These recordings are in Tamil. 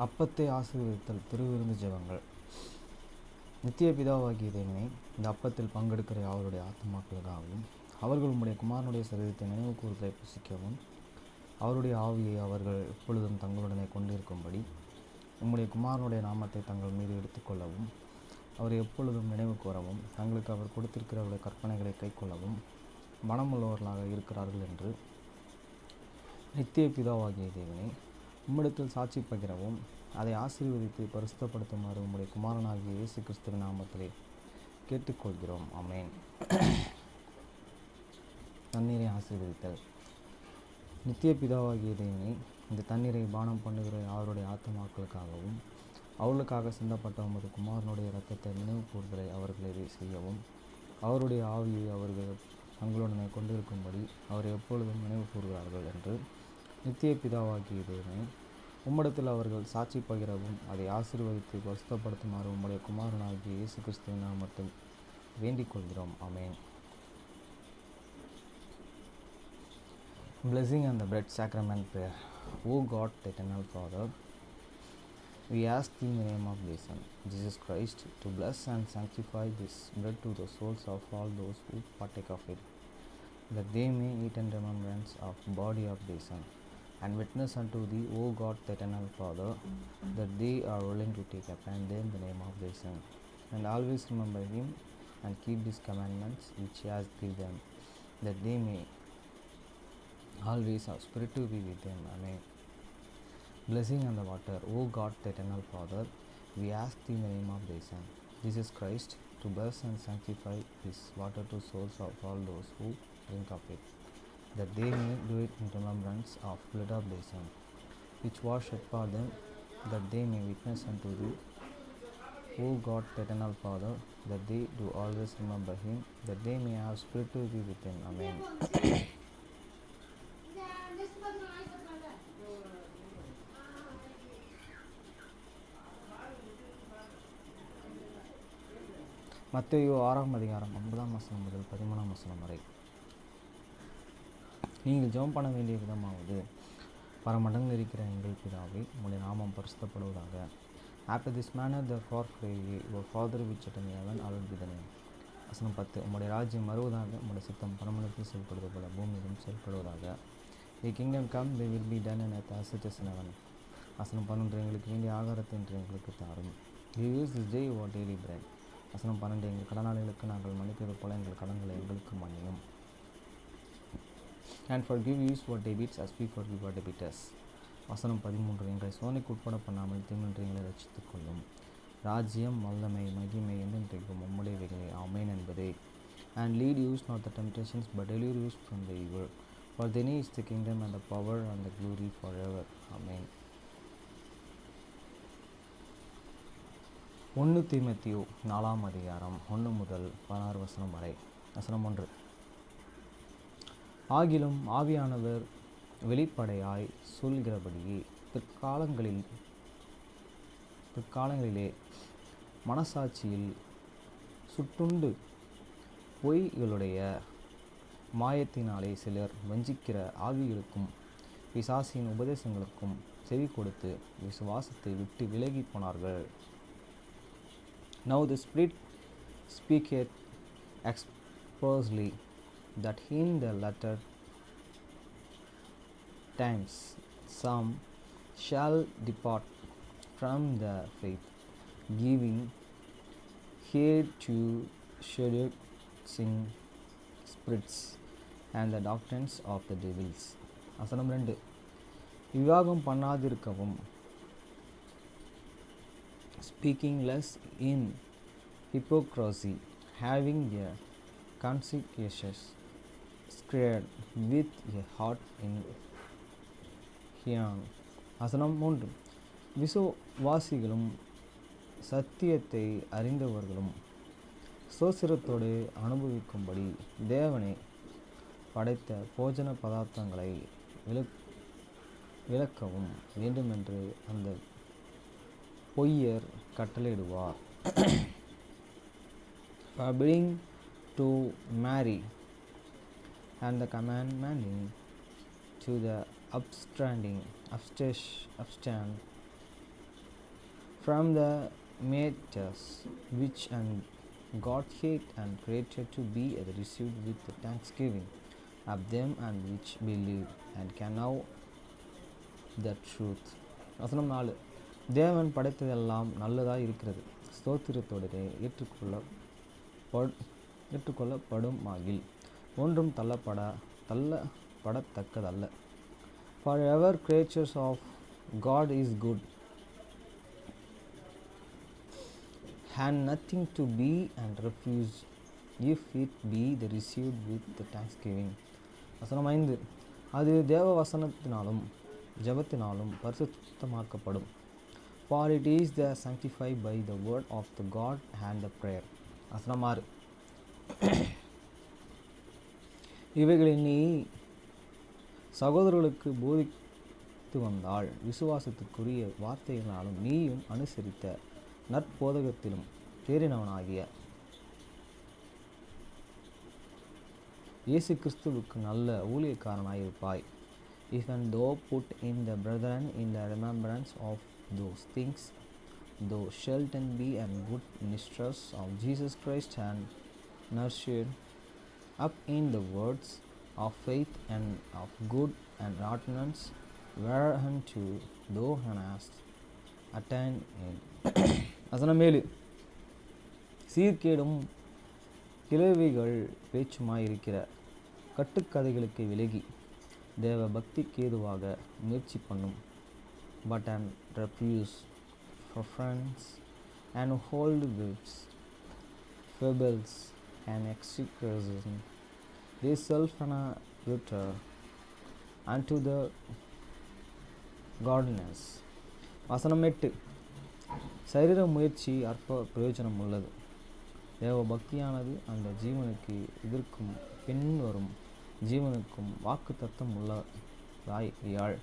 அப்பத்தை ஆசீர்வதித்தல் திருவிருந்து ஜெபங்கள். நித்திய பிதாவாகிய தேவனே, இந்த அப்பத்தில் பங்கெடுக்கிற அவருடைய ஆத்மாக்களுக்காகவும் அவர்கள் உம்முடைய குமாரனுடைய சரீரத்தை நினைவு கூறுதலை புசிக்கவும் அவருடைய ஆவியை அவர்கள் எப்பொழுதும் தங்களுடனே கொண்டிருக்கும்படி உம்முடைய குமாரனுடைய நாமத்தை தங்கள் மீது எடுத்துக்கொள்ளவும் அவரை எப்பொழுதும் நினைவு கூறவும் தங்களுக்கு அவர் கொடுத்திருக்கிற அவருடைய கற்பனைகளை கைக்கொள்ளவும் மனமுள்ளவர்களாக இருக்கிறார்கள் என்று நித்திய பிதாவாகிய தேவனே, உம்மிடத்தில் சாட்சி பகிரவும் அதை ஆசீர்வதித்து பரிசுத்தப்படுத்துமாறு உம்முடைய குமாரனாகிய இயேசு கிறிஸ்துவின் நாமத்திலே கேட்டுக்கொள்கிறோம். ஆமென். தண்ணீரை ஆசீர்வதித்தல். நித்திய பிதாவாகிய தேவனே, இந்த தண்ணீரை பானம் பண்ணுகிற அவருடைய ஆத்மாக்களுக்காகவும் அவர்களுக்காக சிந்தப்பட்ட உமது குமாரனுடைய இரத்தத்தை நினைவு கூறுதலை அவர்களை செய்யவும் அவருடைய ஆவியை அவர்கள் தங்களுடனே கொண்டிருக்கும்படி அவரை எப்பொழுதும் நினைவு கூறுகிறார்கள் என்று நித்திய பிதாவாகிய தேவனே, உம்மிடத்தில் அவர்கள் சாட்சி பகிரவும் அதை ஆசீர்வதித்து பரிசுத்தப்படுத்துமாறு உம்முடைய குமாரனாகிய இயேசு கிறிஸ்துவின் நாமத்தில் வேண்டிக் கொள்கிறோம். ஆமென். Blessing and the bread sacrament prayer. O God, the eternal Father, we ask thee in the name of thy Son, Jesus Christ, to bless and sanctify this bread to the souls of all those who partake of it, that they may eat in remembrance of the body of thy Son, and witness unto thee, O God, the eternal Father, that they are willing to take upon them the name of thy Son, and always remember him, and keep his commandments which he has given them, that they may always have spirit to be with them. Amen. Blessing on the water. O God, the eternal Father, we ask thee in the name of thy Son, Jesus Christ, to bless and sanctify this water to souls of all those who drink of it, that they may do it in remembrance of blood of thy Son, which was shed for them, that they may witness unto thee, O God, the eternal Father, that they do always remember him, that they may have spirit to be with him. Amen. மத்தேயு 6ஆம் அதிகாரம் 9ஆம் வசனம் முதல் 13ஆம் வசனம் வரை. நீங்கள் ஜெபம் பண்ண வேண்டிய விதமாவது, பரமண்டலங்களில் இருக்கிற எங்கள் பிதாவே, உம்முடைய நாமம் பரிசுத்தப்படுவதாக. After this manner therefore pray ye, your Father which art in heaven, hallowed be thy name. வசனம் 10. உம்முடைய ராஜ்யம் வருவதாக, உம்முடைய சித்தம் பரமண்டலத்தில் செயல்படுவது போல பூமியிலும் செயல்படுவதாக. Your kingdom come, they will be done on earth as it is in heaven. வசனம் 11. எங்களுக்கு வேண்டிய ஆகாரத்தை இன்று எங்களுக்கு தாரும். Give us this day our daily bread. வசனம் 12. எங்கள் கடனாளிகளுக்கு நாங்கள் மன்னிப்பது போல எங்கள் கடன்களை எங்களுக்கு மன்னியும். And forgive us our debts as we forgive our debtors. வசனம் 13. எங்களை சோதனைக்கு உட்பட பண்ணாமல் தீமையின்றி எங்களை ரட்சித்துக் கொள்ளும். ராஜ்யம், வல்லமை, மகிமை என்றென்றைக்கும் உம்முடையவைகளே. ஆமென் என்பதே. And lead us not the temptations, but deliver us from the evil. For thine is the kingdom and the power and the glory forever. Amen. 1 தீமோத்தேயு 4ஆம் அதிகாரம் 1 முதல் 16 வசனம் வரை. வசனம் 1. ஆகிலும் ஆவியானவர் வெளிப்படையாய் சொல்கிறபடியே பிற்காலங்களிலே மனசாட்சியில் சுட்டுண்டு பொய்களுடைய மாயத்தினாலே சிலர் வஞ்சிக்கிற ஆவிகளுக்கும் பிசாசின் உபதேசங்களுக்கும் செவி கொடுத்து விசுவாசத்தை விட்டு விலகி போனார்கள். Now the Spirit speaketh expressly that in the latter times some shall depart from the faith, giving heed to seducing spirits and the doctrines of the devils. வசனம் 2. விவாகம் பண்ணாதிருக்கவும், speaking less in hypocrisy, having a conscientious scared with a heart in ஹியான். வசனம் 3. விசுவாசிகளும் சத்தியத்தை அறிந்தவர்களும் சோசிரத்தோடு அனுபவிக்கும்படி தேவனை படைத்த போஜன பதார்த்தங்களை விளக்கவும் வேண்டுமென்று அந்த பொய்யர் கட்டளையிடுவார். Forbidding to marry, and the commanding to the abstain from the matters which and God hate and created to be received with thanksgiving of them and which believe and can know the truth. வசனம் 4. தேவன் படைத்ததெல்லாம் நல்லதாக இருக்கிறது, ஸ்தோத்திரத்தோடே ஏற்றுக்கொள்ளப்படும் ஆகில் ஒன்றும் தள்ளப்படத்தக்கதல்ல. For ever creatures of God is good, and nothing to be and refuse if it be the received with the thanksgiving. வசனம் 5. அது தேவ வசனத்தினாலும் ஜபத்தினாலும் பரிசுத்தமாக்கப்படும். For it is the sanctified by the word of the God and the prayer. வசனம் 6. இவைகளை நீ சகோதரர்களுக்கு போதித்து வந்தால் விசுவாசத்துக்குரிய வார்த்தைகளாலும் நீயும் அனுசரித்த நற்போதகத்திலும் தேறினவனாகிய இயேசு கிறிஸ்துவுக்கு நல்ல ஊழியக்காரனாயிருப்பாய். If and thou put in the brethren in the remembrance of those things, thou shalt be and good ministers of Jesus Christ, and nurtured up in the words of faith and of good and ordinance, whereunto thou hast attained in. வசனம் 7. சீர்கேடும் கிளவிகள் பேச்சுமாயிருக்கிற கட்டுக்கதைகளுக்கு விலகி தேவ பக்திக்கு ஏதுவாக முயற்சி பண்ணும். But and refuse for friends and hold with fables and excuses, they self and return unto the godliness. வசனம் 8. சரீர முயற்சி அற்ப பிரயோஜனம் உள்ளது, தேவ பக்தியானது அந்த ஜீவனுக்கு எதிர்க்கும் பின்வரும் ஜீவனுக்கும் வாக்கு தத்தம் உள்ளதாயால்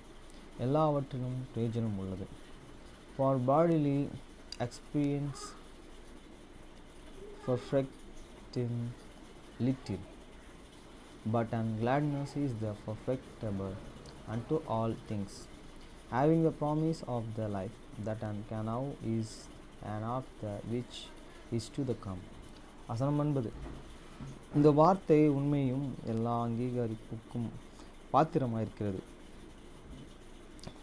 எல்லாவற்றிலும் பிரயோஜனம் உள்ளது. For bodily experience perfect in little, but and gladness is the perfectible unto all things, having the promise of the life that and can now is and of the which is to the come. வசனம் 9. இந்த வார்த்தை உண்மையும் எல்லா அங்கீகரிப்புக்கும் பாத்திரமாயிருக்கிறது.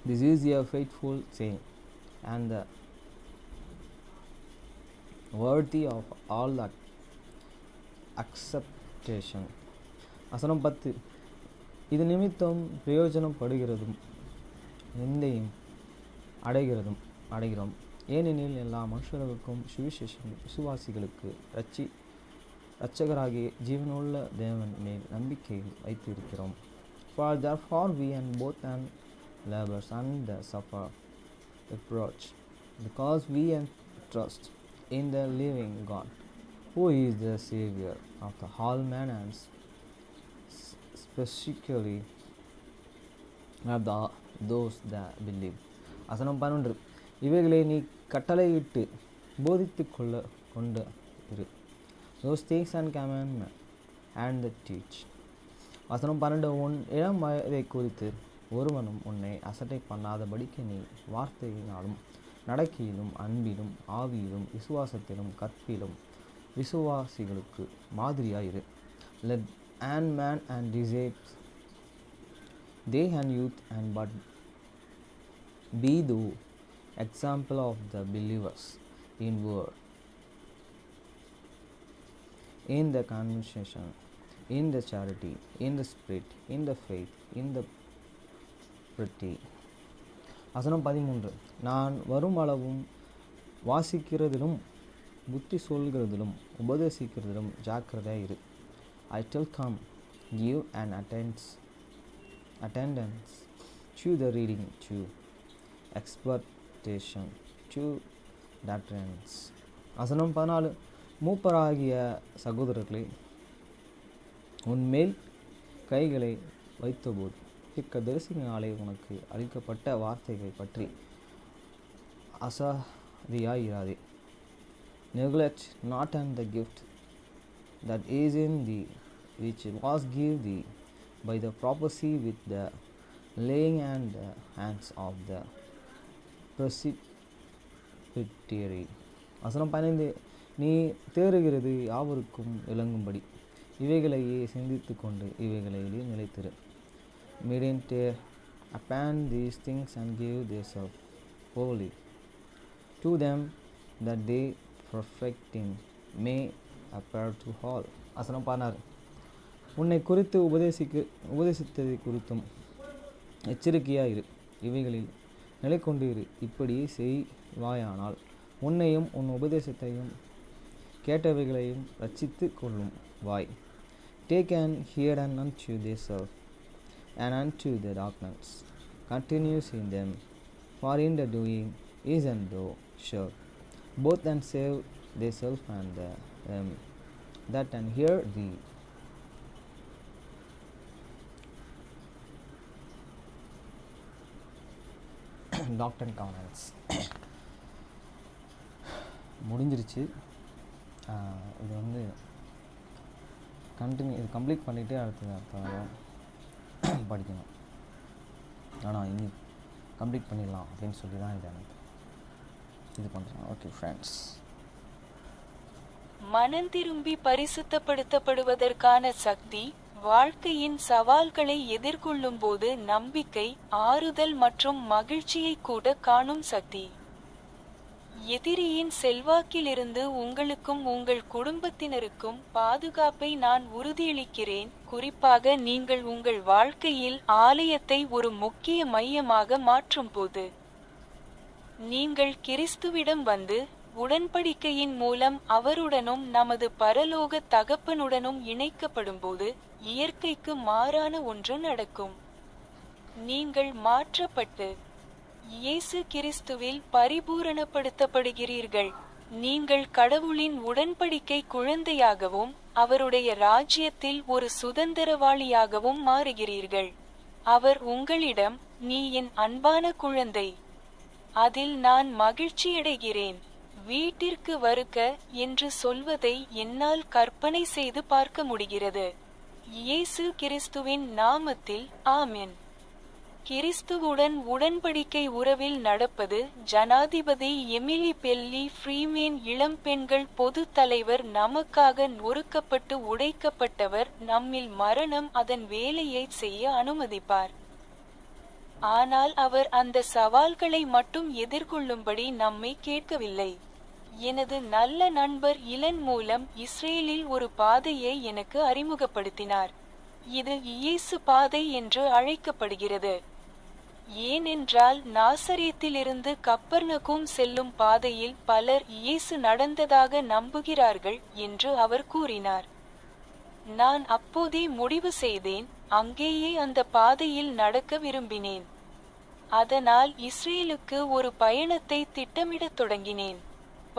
This is a faithful saying and the worthy of all that acceptation. வசனம் 10. இது நிமித்தம் பிரயோஜனப்படுகிறதும் நிந்தையும் அடைகிறோம். ஏனெனில் எல்லா மனுஷர்களுக்கும் சுவிசேஷம் விசுவாசிகளுக்கு இரட்சகராகிய ஜீவனுள்ள தேவன் மேல் நம்பிக்கையில் வைத்திருக்கிறோம். For therefore we and both and labors and suffer reproach, because we and trust in the living God, who is the Savior of the whole man, and specifically of those that believe. வசனம் 11. இவைகளை நீ கட்டளையிட்டு போதித்து கொண்டு இரு. Those things and commandment and the teach. வசனம் 12. உன் இளம் வயதை குறித்து ஒருவனும் உன்னை அசட்டை பண்ணாதபடிக்கு நீ வார்த்தையினாலும் நடக்கையிலும் அன்பிலும் ஆவியிலும் விசுவாசத்திலும் கற்பிலும் விசுவாசிகளுக்கு மாதிரியாயிரு. Let and man and desires they and youth and but be thou example of the believers in word, in the conversation, in the charity, in the spirit, in the faith, in the purity. வசனம் 13. நான் வரும் அளவும் வாசிக்கிறதிலும் புத்தி சொல்கிறதிலும் உபதேசிக்கிறதிலும் ஜாக்கிரதையாக இரு. I tell come, give an attendance to the reading, to exhortation, to doctrines. வசனம் 14. மூப்பராகிய சகோதரர்களே, உன்மேல் கைகளை வைத்தபோது தரிசனத்தினாலே உனக்கு அளிக்கப்பட்ட வார்த்தைகளை பற்றி அசாதியாயிராதே. Neglect not and the gift that is in thee, which was given thee by the prophecy with the laying and the hands of the விட்டேறி. வசனம் 15, நீ தேறுகிறது யாவருக்கும் விளங்கும்படி இவைகளையே சிந்தித்து கொண்டு இவைகளிலே நிலைத்திரு. Meditate upon these things and give thyself wholly to them, that they perfecting may appear to all. வசனம் 16, உன்னை குறித்து உபதேசித்ததை குறித்தும் எச்சரிக்கையாயிரு, இவைகளில் நிலை கொண்டு இரு. இப்படி செய்வாயானால் உன்னையும் உன் உபதேசத்தையும் கேட்டவைகளையும் ரட்சித்து கொள்ளும் வாய். Take and hear unto thyself and unto the darkness continues in them, for in the doing is and thou sure, both and save thyself and them that and hear thee. Doctor governance முடிஞ்சிருச்சு. இது வந்து இது கம்ப்ளீட் பண்ணிவிட்டு அடுத்தது படிக்கணும். ஆனால் இன்னி கம்ப்ளீட் பண்ணிடலாம் அப்படின்னு சொல்லி தான் இது பண்ணுறேன். ஓகே ஃப்ரெண்ட்ஸ், மனம் திரும்பி பரிசுத்தப்படுத்தப்படுவதற்கான சக்தி, வாழ்க்கையின் சவால்களை எதிர்கொள்ளும் போது நம்பிக்கை, ஆறுதல் மற்றும் மகிழ்ச்சியை கூட காணும் சக்தி. எதிரியின் செல்வாக்கிலிருந்து உங்களுக்கும் உங்கள் குடும்பத்தினருக்கும் பாதுகாப்பை நான் உறுதியளிக்கிறேன். குறிப்பாக நீங்கள் உங்கள் வாழ்க்கையில் ஆலயத்தை ஒரு முக்கிய மையமாக மாற்றும் போது. நீங்கள் கிறிஸ்துவிடம் வந்து உடன்படிக்கையின் மூலம் அவருடனும் நமது பரலோக தகப்பனுடனும் இணைக்கப்படும்போது இயற்கைக்கு மாறான ஒன்று நடக்கும். நீங்கள் மாற்றப்பட்டு இயேசு கிறிஸ்துவில் பரிபூரணப்படுத்தப்படுகிறீர்கள். நீங்கள் கடவுளின் உடன்படிக்கை குழந்தையாகவும் அவருடைய ராஜ்யத்தில் ஒரு சுதந்திரவாளியாகவும் மாறுகிறீர்கள். அவர் உங்களிடம், நீ என் அன்பான குழந்தை, அதில் நான் மகிழ்ச்சியடைகிறேன், வீட்டிற்கு வருக என்று சொல்வதை என்னால் கற்பனை செய்து பார்க்க முடிகிறது. இயேசு கிறிஸ்துவின் நாமத்தில் ஆமென். கிறிஸ்துவுடன் உடன்படிக்கை உறவில் நடப்பது. ஜனாதிபதி எமிலி பெல்லி ஃப்ரீமேன் இளம் பெண்கள் பொது தலைவர் நமக்காக நொறுக்கப்பட்டு உடைக்கப்பட்டவர் நம்மில் மரணம் அதன் வேலையை செய்ய அனுமதிப்பார். ஆனால் அவர் அந்த சவால்களை மட்டும் எதிர்கொள்ளும்படி நம்மை கேட்கவில்லை. எனது நல்ல நண்பர் இலன் மூலம் இஸ்ரேலில் ஒரு பாதையை எனக்கு அறிமுகப்படுத்தினார். இது இயேசு பாதை என்று அழைக்கப்படுகிறது. ஏனென்றால் நாசரேத்திலிருந்து கப்பர்நகூம் செல்லும் பாதையில் பலர் இயேசு நடந்ததாக நம்புகிறார்கள் என்று அவர் கூறினார். நான் அப்போதே முடிவு செய்தேன், அங்கேயே அந்த பாதையில் நடக்க விரும்பினேன். அதனால் இஸ்ரேலுக்கு ஒரு பயணத்தை திட்டமிடத் தொடங்கினேன்.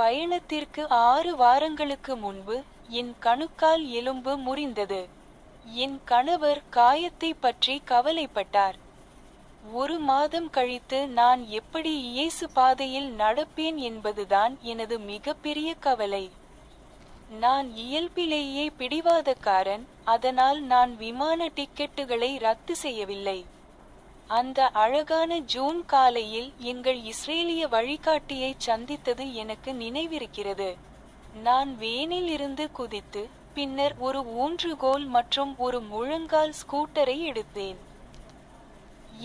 பயணத்திற்கு 6 வாரங்களுக்கு முன்பு என் கணுக்கால் எலும்பு முறிந்தது. என் கணவர் காயத்தை பற்றி கவலைப்பட்டார். 1 மாதம் கழித்து நான் எப்படி இயேசு பாதையில் நடப்பேன் என்பதுதான் எனது மிகப்பெரிய கவலை. நான் இயல்பிலேயே பிடிவாதக்காரன், அதனால் நான் விமான டிக்கெட்டுகளை ரத்து செய்யவில்லை. அந்த அழகான ஜூன் காலையில் எங்கள் இஸ்ரேலிய வழிகாட்டியை சந்தித்தது எனக்கு நினைவிருக்கிறது. நான் வேனில் இருந்து குதித்து, பின்னர் ஒரு ஊன்றுகோல் மற்றும் ஒரு முழங்கால் ஸ்கூட்டரை எடுத்தேன்.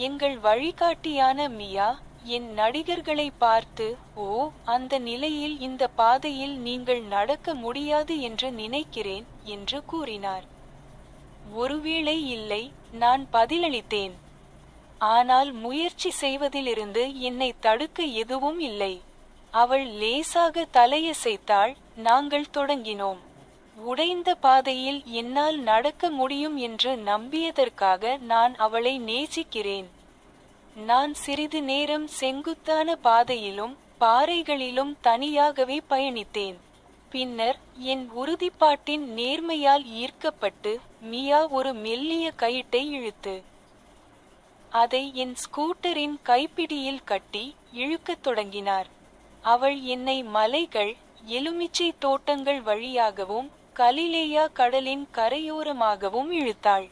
எங்கள் வழிகாட்டியான மியா என் நடிகர்களை பார்த்து, ஓ, அந்த நிலையில் இந்த பாதையில் நீங்கள் நடக்க முடியாது என்று நினைக்கிறேன் என்று கூறினார். ஒருவேளை இல்லை, நான் பதிலளித்தேன். ஆனால் முயற்சி செய்வதிலிருந்து என்னை தடுக்க எதுவும் இல்லை. அவள் லேசாக தலையசைத்தாள். நாங்கள் தொடங்கினோம். உடைந்த பாதையில் என்னால் நடக்க முடியும் என்று நம்பியதற்காக நான் அவளை நேசிக்கிறேன். நான் சிறிது நேரம் செங்குத்தான பாதையிலும் பாறைகளிலும் தனியாகவே பயணித்தேன். பின்னர் என் உறுதிப்பாட்டின் நேர்மையால் ஈர்க்கப்பட்டு மியா ஒரு மெல்லிய கயிட்டை இழுத்து அதை என் ஸ்கூட்டரின் கைப்பிடியில் கட்டி இழுக்கத் தொடங்கினார். அவள் என்னை மலைகள், எலுமிச்சை தோட்டங்கள் வழியாகவும் கலிலேயா கடலின் கரையோரமாகவும் இழுத்தாள்.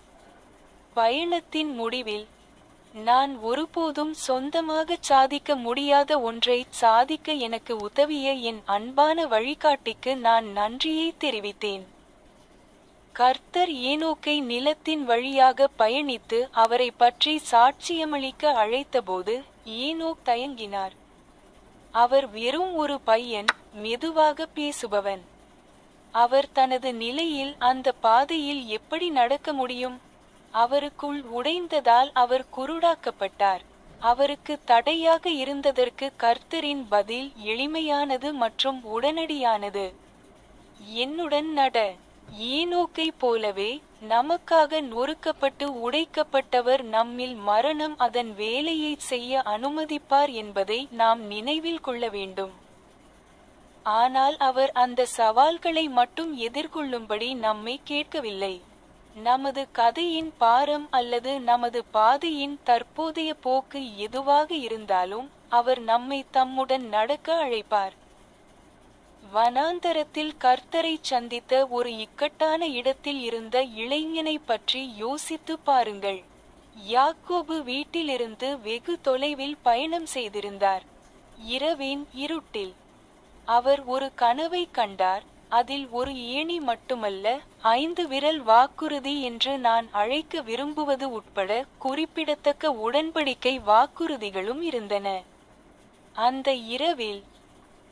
பயணத்தின் முடிவில் நான் ஒருபோதும் சொந்தமாகச் சாதிக்க முடியாத ஒன்றை சாதிக்க எனக்கு உதவிய என் அன்பான வழிகாட்டிக்கு நான் நன்றியை தெரிவித்தேன். கர்த்தர் ஏனோக்கை நிலத்தின் வழியாக பயணித்து அவரை பற்றி சாட்சியமளிக்க அழைத்தபோது ஏனோக் தயங்கினார். அவர் வெறும் ஒரு பையன், மெதுவாக பேசுபவன். அவர் தனது நிலையில் அந்த பாதையில் எப்படி நடக்க முடியும்? அவருக்குள் உடைந்ததால் அவர் குருடாக்கப்பட்டார். அவருக்கு தடையாக இருந்ததற்கு கர்த்தரின் பதில் எளிமையானது மற்றும் உடனடியானது. என்னுடன் நட. ஏனோக்கை போலவே நமக்காக நொறுக்கப்பட்டு உடைக்கப்பட்டவர் நம்மில் மரணம் அதன் வேலையை செய்ய அனுமதிப்பார் என்பதை நாம் நினைவில் கொள்ள வேண்டும். ஆனால் அவர் அந்த சவால்களை மட்டும் எதிர்கொள்ளும்படி நம்மை கேட்கவில்லை. நமது கதையின் பாரம் அல்லது நமது பாதையின் தற்போதைய போக்கு எதுவாக இருந்தாலும் அவர் நம்மை தம்முடன் நடக்க அழைப்பார். வனாந்தரத்தில் கர்த்தரை சந்தித்த ஒரு இக்கட்டான இடத்தில் இருந்த இளைஞனை பற்றி யோசித்து பாருங்கள். யாக்கோபு வீட்டிலிருந்து வெகு தொலைவில் பயணம் செய்திருந்தார். இரவின் இருட்டில் அவர் ஒரு கனவை கண்டார். அதில் ஒரு ஏணி மட்டுமல்ல, 5 விரல் வாக்குறுதி என்று நான் அழைக்க விரும்புவது உட்பட குறிப்பிடத்தக்க உடன்படிக்கை வாக்குறுதிகளும் இருந்தன. அந்த இரவில்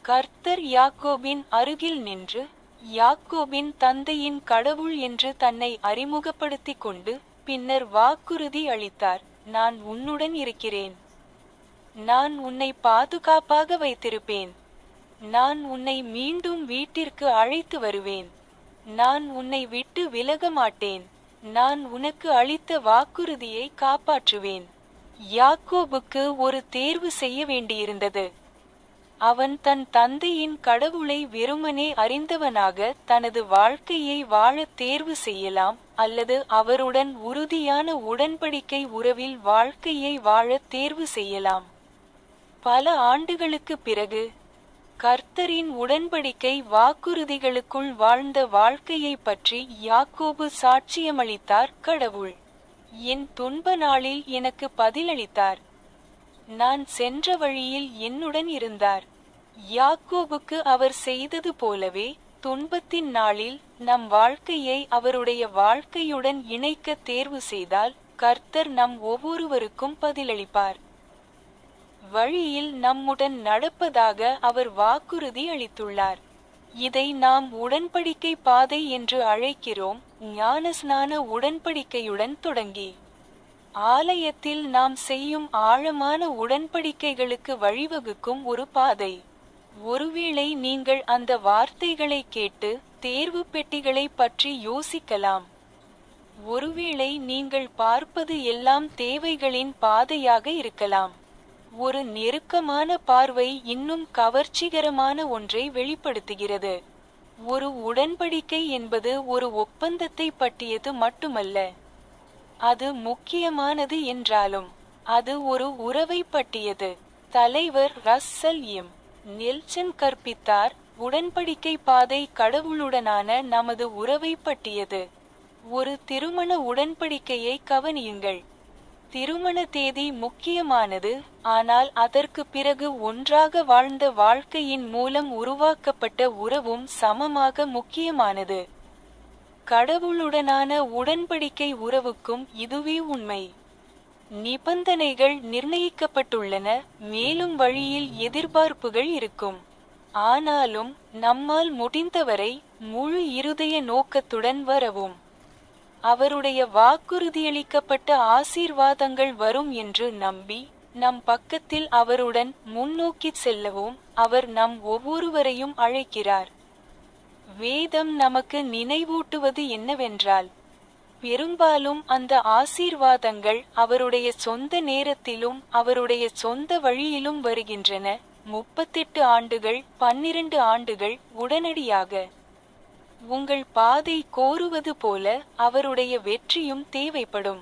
கர்த்தர் யாக்கோபின் அருகில் நின்று, யாக்கோபின் தந்தையின் கடவுள் என்று தன்னை அறிமுகப்படுத்திக் கொண்டு, பின்னர் வாக்குறுதி அளித்தார். நான் உன்னுடன் இருக்கிறேன். நான் உன்னை பாதுகாப்பாக வைத்திருப்பேன். நான் உன்னை மீண்டும் வீட்டிற்கு அழைத்து வருவேன். நான் உன்னை விட்டு விலக மாட்டேன். நான் உனக்கு அளித்த வாக்குறுதியை காப்பாற்றுவேன். யாக்கோபுக்கு ஒரு தேர்வு செய்ய வேண்டியிருந்தது. அவன் தன் தந்தையின் கடவுளை வெறுமனே அறிந்தவனாக தனது வாழ்க்கையை வாழ தேர்வு செய்யலாம், அல்லது அவருடன் உறுதியான உடன்படிக்கை உறவில் வாழ்க்கையை வாழ தேர்வு செய்யலாம். பல ஆண்டுகளுக்கு பிறகு கர்த்தரின் உடன்படிக்கை வாக்குறுதிகளுக்குள் வாழ்ந்த வாழ்க்கையை பற்றி யாக்கோபு சாட்சியமளித்தார். கடவுள் என் துன்ப நாளில் எனக்கு பதிலளித்தார். நான் சென்ற வழியில் என்னுடன் இருந்தார். யாக்கோபுக்கு அவர் செய்தது போலவே துன்பத்தின் நாளில் நம் வாழ்க்கையை அவருடைய வாழ்க்கையுடன் இணைக்க தேர்வு செய்தால் கர்த்தர் நம் ஒவ்வொருவருக்கும் பதிலளிப்பார். வழியில் நம்முடன் நடப்பதாக அவர் வாக்குறுதி அளித்துள்ளார். இதை நாம் உடன்படிக்கை பாதை என்று அழைக்கிறோம். ஞானஸ்நான உடன்படிக்கையுடன் தொடங்கி ஆலயத்தில் நாம் செய்யும் ஆழமான உடன்படிக்கைகளுக்கு வழிவகுக்கும் ஒரு பாதை. ஒருவேளை நீங்கள் அந்த வார்த்தைகளை கேட்டு தேர்வு பெட்டிகளை பற்றி யோசிக்கலாம். ஒருவேளை நீங்கள் பார்ப்பது எல்லாம் தேவைகளின் பாதையாக இருக்கலாம். ஒரு நெருக்கமான பார்வை இன்னும் கவர்ச்சிகரமான ஒன்றை வெளிப்படுத்துகிறது. ஒரு உடன்படிக்கை என்பது ஒரு ஒப்பந்தத்தை பற்றியது மட்டுமல்ல. அது முக்கியமானது என்றாலும் அது ஒரு உறவை பற்றியது. தலைவர் ரஸ்ஸல் எம். நெல்சன் கற்பித்தார், உடன்படிக்கை பாதை கடவுளுடனான நமது உறவை பற்றியது. ஒரு திருமண உடன்படிக்கையை கவனியுங்கள். திருமண தேதி முக்கியமானது, ஆனால் அதற்கு பிறகு ஒன்றாக வாழ்ந்த வாழ்க்கையின் மூலம் உருவாக்கப்பட்ட உறவும் சமமாக முக்கியமானது. கடவுளுடனான உடன்படிக்கை உறவுக்கும் இதுவே உண்மை. நிபந்தனைகள் நிர்ணயிக்கப்பட்டுள்ளன, மேலும் வழியில் எதிர்பார்ப்புகள் இருக்கும். ஆனாலும் நம்மால் முடிந்தவரை முழு இருதய நோக்கத்துடன் வரவும். அவருடைய வாக்குறுதியளிக்கப்பட்ட ஆசீர்வாதங்கள் வரும் என்று நம்பி நம் பக்கத்தில் அவருடன் முன்னோக்கிச் செல்லவும் அவர் நம் ஒவ்வொருவரையும் அழைக்கிறார். வேதம் நமக்கு நினைவூட்டுவது என்னவென்றால், பெரும்பாலும் அந்த ஆசீர்வாதங்கள் அவருடைய சொந்த நேரத்திலும் அவருடைய சொந்த வழியிலும் வருகின்றன. 38 ஆண்டுகள், 12 ஆண்டுகள், உடனடியாக. உங்கள் பாதை கோருவது போல அவருடைய வெற்றியும் தேவைப்படும்.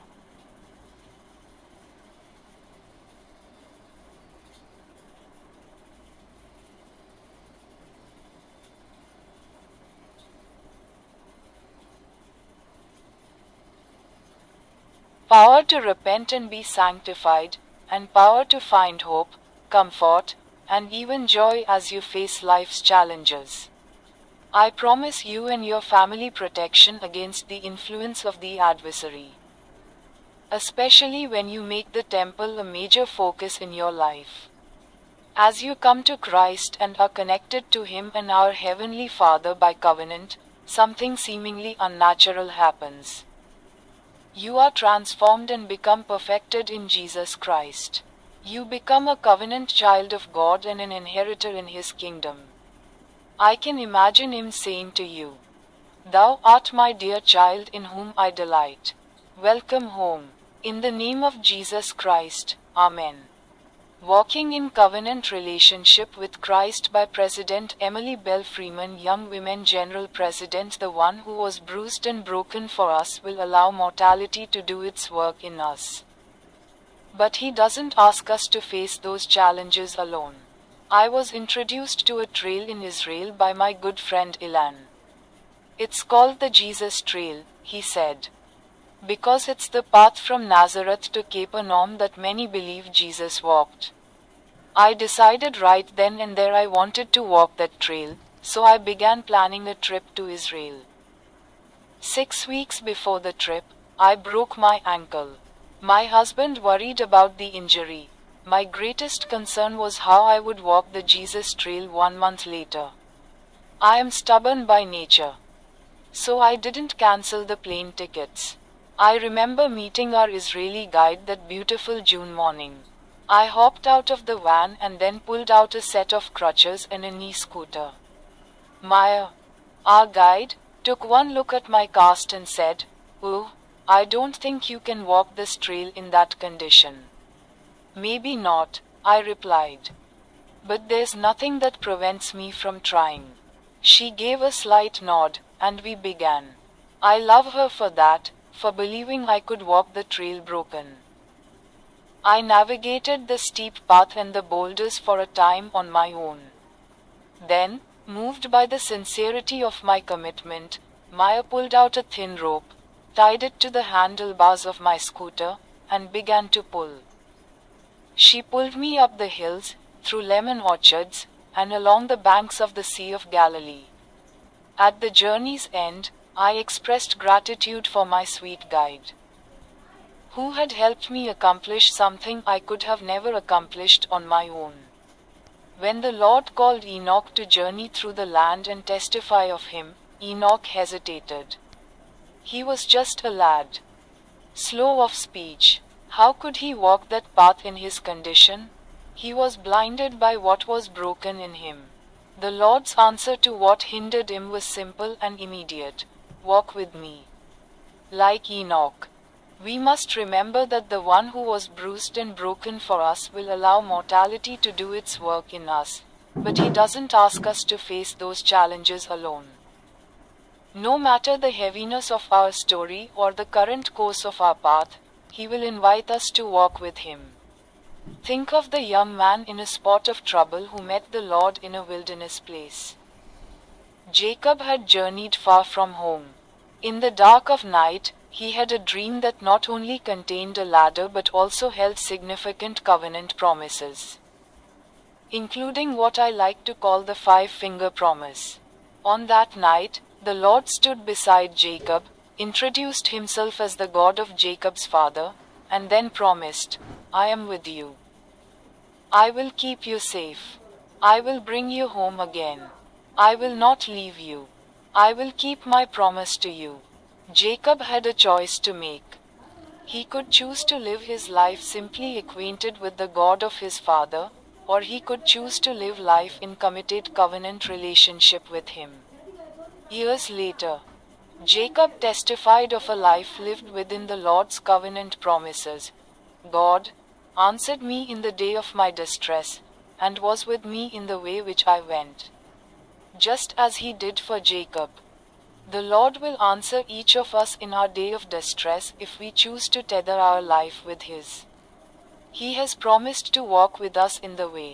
power to repent and be sanctified, and power to find hope, comfort, and even joy as you face life's challenges. I promise you and your family protection against the influence of the adversary, especially when you make the temple a major focus in your life. As you come to Christ and are connected to Him and our Heavenly Father by covenant, something seemingly unnatural happens. You are transformed and become perfected in Jesus Christ. You become a covenant child of God and an inheritor in His kingdom. I can imagine Him saying to you, "Thou art my dear child in whom I delight. Welcome home. In the name of Jesus Christ, Amen." Walking in Covenant Relationship with Christ by President Emily Bell Freeman, Young Women General President. The one who was bruised and broken for us will allow mortality to do its work in us. But He doesn't ask us to face those challenges alone. I was introduced to a trail in Israel by my good friend Ilan. "It's called the Jesus Trail," he said, "because it's the path from Nazareth to Capernaum that many believe Jesus walked." I decided right then and there I wanted to walk that trail, so I began planning a trip to Israel. 6 weeks before the trip, I broke my ankle. My husband worried about the injury. My greatest concern was how I would walk the Jesus Trail 1 month later. I am stubborn by nature, so I didn't cancel the plane tickets. I remember meeting our Israeli guide that beautiful June morning. I hopped out of the van and then pulled out a set of crutches and a knee scooter. Maya, our guide, took one look at my cast and said, "Oh, I don't think you can walk this trail in that condition." "Maybe not," I replied. "But there's nothing that prevents me from trying." She gave a slight nod, and we began. I love her for that, for believing I could walk the trail broken. I navigated the steep path and the boulders for a time on my own. Then, moved by the sincerity of my commitment, Maya pulled out a thin rope, tied it to the handlebars of my scooter, and began to pull. She pulled me up the hills, through lemon orchards, and along the banks of the Sea of Galilee. At the journey's end, I expressed gratitude for my sweet guide, who had helped me accomplish something I could have never accomplished on my own. When the Lord called Enoch to journey through the land and testify of Him, Enoch hesitated. He was just a lad, slow of speech. How could he walk that path in his condition? He was blinded by what was broken in him. The Lord's answer to what hindered him was simple and immediate: "Walk with me." Like Enoch, we must remember that the one who was bruised and broken for us will allow mortality to do its work in us, but He doesn't ask us to face those challenges alone. No matter the heaviness of our story or the current course of our path, He will invite us to walk with Him. Think of the young man in a spot of trouble who met the Lord in a wilderness place. Jacob had journeyed far from home. In the dark of night, he had a dream that not only contained a ladder but also held significant covenant promises, including what I like to call the 5-finger promise. On that night, the Lord stood beside Jacob, introduced Himself as the God of Jacob's father, and then promised, "I am with you. I will keep you safe. I will bring you home again. I will not leave you. I will keep my promise to you." Jacob had a choice to make. He could choose to live his life simply acquainted with the God of his father, or he could choose to live life in committed covenant relationship with Him. Years later, Jacob testified of a life lived within the Lord's covenant promises. "God answered me in the day of my distress, and was with me in the way which I went." Just as He did for Jacob, the Lord will answer each of us in our day of distress if we choose to tether our life with His. He has promised to walk with us in the way.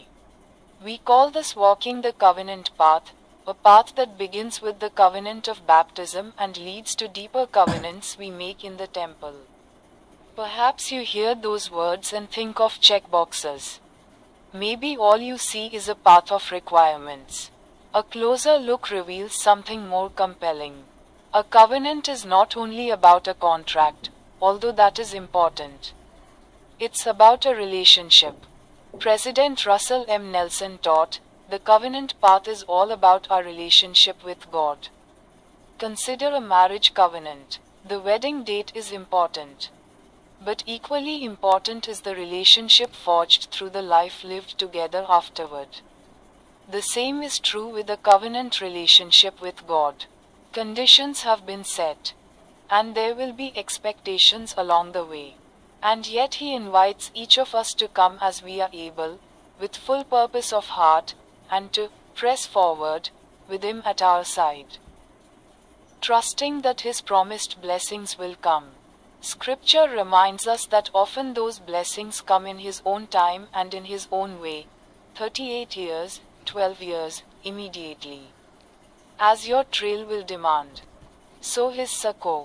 We call this walking the covenant path, a path that begins with the covenant of baptism and leads to deeper covenants we make in the temple. Perhaps you hear those words and think of checkboxes. Maybe all you see is a path of requirements. A closer look reveals something more compelling. A covenant is not only about a contract, although that is important. It's about a relationship. President Russell M. Nelson taught, the covenant path is all about our relationship with God. Consider a marriage covenant. The wedding date is important. But equally important is the relationship forged through the life lived together afterward. The same is true with a covenant relationship with God. Conditions have been set, and there will be expectations along the way. And yet He invites each of us to come as we are able, with full purpose of heart, and to press forward, with Him at our side, trusting that His promised blessings will come. Scripture reminds us that often those blessings come in His own time and in His own way. 38 years, 12 years, immediately. As your trail will demand. So His succor.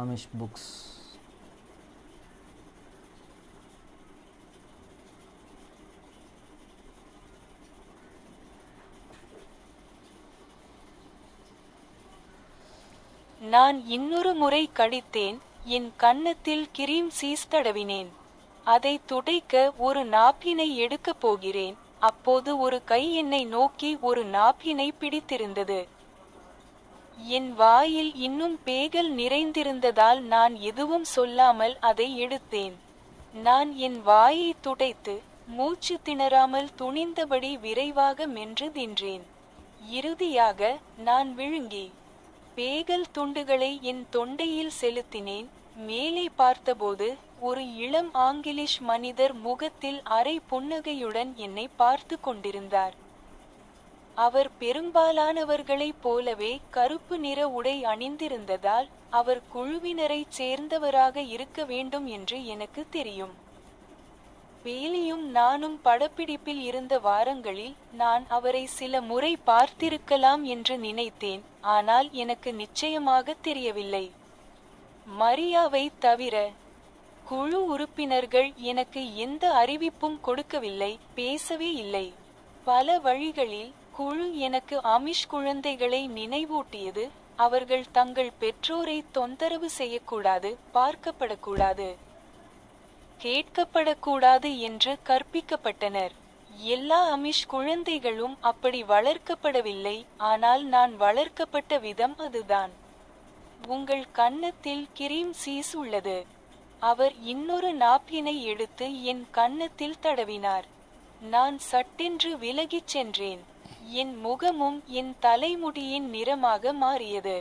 Amish books. நான் இன்னொரு முறை கடித்தேன், என் கன்னத்தில் கிரீம் சீஸ் தடவினேன். அதை துடைக்க ஒரு நாப்கினை எடுக்கப் போகிறேன், அப்போது ஒரு கை என்னை நோக்கி ஒரு நாப்கினை பிடித்திருந்தது. என் வாயில் இன்னும் பேகல் நிறைந்திருந்ததால் நான் எதுவும் சொல்லாமல் அதை எடுத்தேன். நான் என் வாயை துடைத்து, மூச்சு திணறாமல் துணிந்தபடி விரைவாக மென்று தின்றேன். இறுதியாக, நான் விழுங்கி பேகல் துண்டுகளை என் தொண்டையில் செலுத்தினேன். மேலே பார்த்தபோது ஒரு இளம் ஆங்கிலிஷ் மனிதர் முகத்தில் அரை புன்னகையுடன் என்னை பார்த்து கொண்டிருந்தார். அவர் பெரும்பாலானவர்களைப் போலவே கருப்பு நிற உடை அணிந்திருந்ததால் அவர் குழுவினரைச் சேர்ந்தவராக இருக்க வேண்டும் என்று எனக்கு தெரியும். பேலியும் நானும் படப்பிடிப்பில் இருந்த வாரங்களில் நான் அவரை சில முறை பார்த்திருக்கலாம் என்று நினைத்தேன், ஆனால் எனக்கு நிச்சயமாக தெரியவில்லை. மரியாவை தவிர குழு உறுப்பினர்கள் எனக்கு எந்த அறிவிப்பும் கொடுக்கவில்லை, பேசவே இல்லை. பல வழிகளில் குழு எனக்கு அமிஷ் குழந்தைகளை நினைவூட்டியது. அவர்கள் தங்கள் பெற்றோரை தொந்தரவு செய்யக்கூடாது, பார்க்கப்படக்கூடாது, கேட்கப்படக்கூடாது என்று கற்பிக்கப்பட்டனர். எல்லா அமிஷ் குழந்தைகளும் அப்படி வளர்க்கப்படவில்லை, ஆனால் நான் வளர்க்கப்பட்ட விதம் அதுதான். உங்கள் கன்னத்தில் கிரீம் சீஸ் உள்ளது. அவர் இன்னொரு நாப்கினை எடுத்து என் கன்னத்தில் தடவினார். நான் சட்டென்று விலகிச் சென்றேன். என் முகமும் என் தலைமுடியின் நிறமாக மாறியது.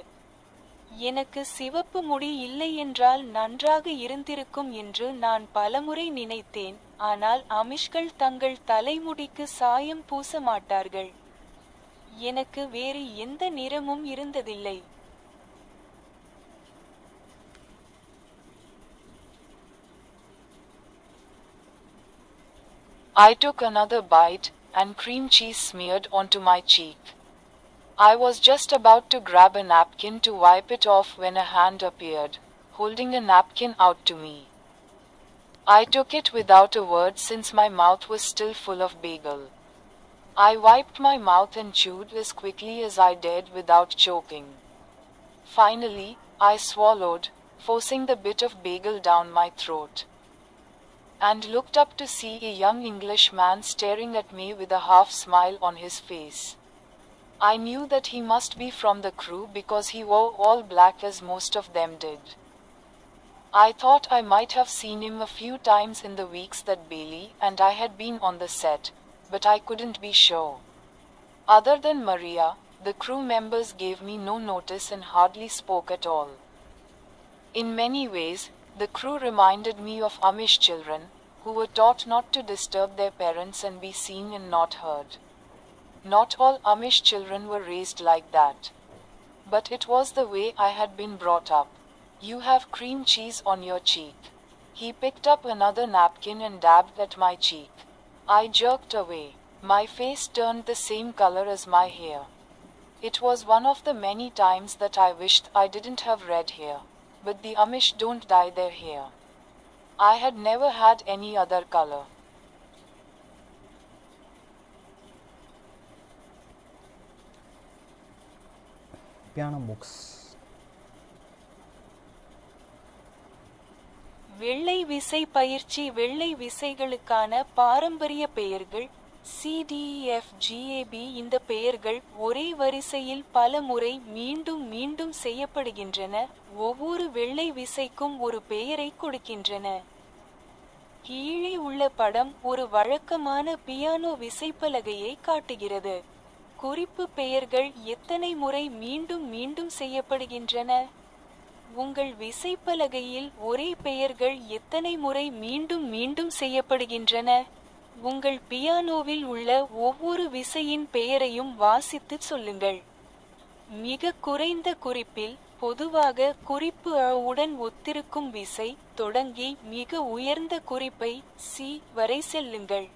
எனக்கு சிவப்பு முடி இல்லையென்றால் நன்றாக இருந்திருக்கும் என்று நான் பலமுறை நினைத்தேன், ஆனால் அமிஷ்கள் தங்கள் தலைமுடிக்கு சாயம் பூச மாட்டார்கள். எனக்கு வேறு எந்த நிறமும் இருந்ததில்லை. I took another bite, and cream cheese smeared onto my cheek. I was just about to grab a napkin to wipe it off when a hand appeared, holding a napkin out to me. I took it without a word since my mouth was still full of bagel. I wiped my mouth and chewed as quickly as I dared without choking. Finally, I swallowed, forcing the bit of bagel down my throat, and looked up to see a young English man staring at me with a half smile on his face. I knew that he must be from the crew because he wore all black as most of them did. I thought I might have seen him a few times in the weeks that Bailey and I had been on the set, but I couldn't be sure. Other than Maria, the crew members gave me no notice and hardly spoke at all. In many ways, the crew reminded me of Amish children, who were taught not to disturb their parents and be seen and not heard. Not all Amish children were raised like that. But it was the way I had been brought up. You have cream cheese on your cheek. He picked up another napkin and dabbed at my cheek. I jerked away. My face turned the same color as my hair. It was one of the many times that I wished I didn't have read here. But the Amish don't dye their hair. I had never had any other color. Piano books. வெள்ளை விசை பயிற்சி. வெள்ளை விசைகளுக்கான பாரம்பரிய பெயர்கள் CDEFGAB. இந்த பெயர்கள் ஒரே வரிசையில் பல முறை மீண்டும் மீண்டும் செய்யப்படுகின்றன, ஒவ்வொரு வெள்ளை விசைக்கும் ஒரு பெயரை கொடுக்கின்றன. கீழே உள்ள படம் ஒரு வழக்கமான பியானோ விசைப்பலகையை காட்டுகிறது. குறிப்பு பெயர்கள் எத்தனை முறை மீண்டும் மீண்டும் செய்யப்படுகின்றன? உங்கள் விசைப்பலகையில் ஒரே பெயர்கள் எத்தனை முறை மீண்டும் மீண்டும் செய்யப்படுகின்றன? உங்கள் பியானோவில் உள்ள ஒவ்வொரு விசையின் பெயரையும் வாசித்துச் சொல்லுங்கள். மிக குறைந்த குறிப்பில், பொதுவாக குறிப்பு அ உடன் ஒத்திருக்கும் விசை தொடங்கி மிக உயர்ந்த குறிப்பை சி வரை செல்லுங்கள்.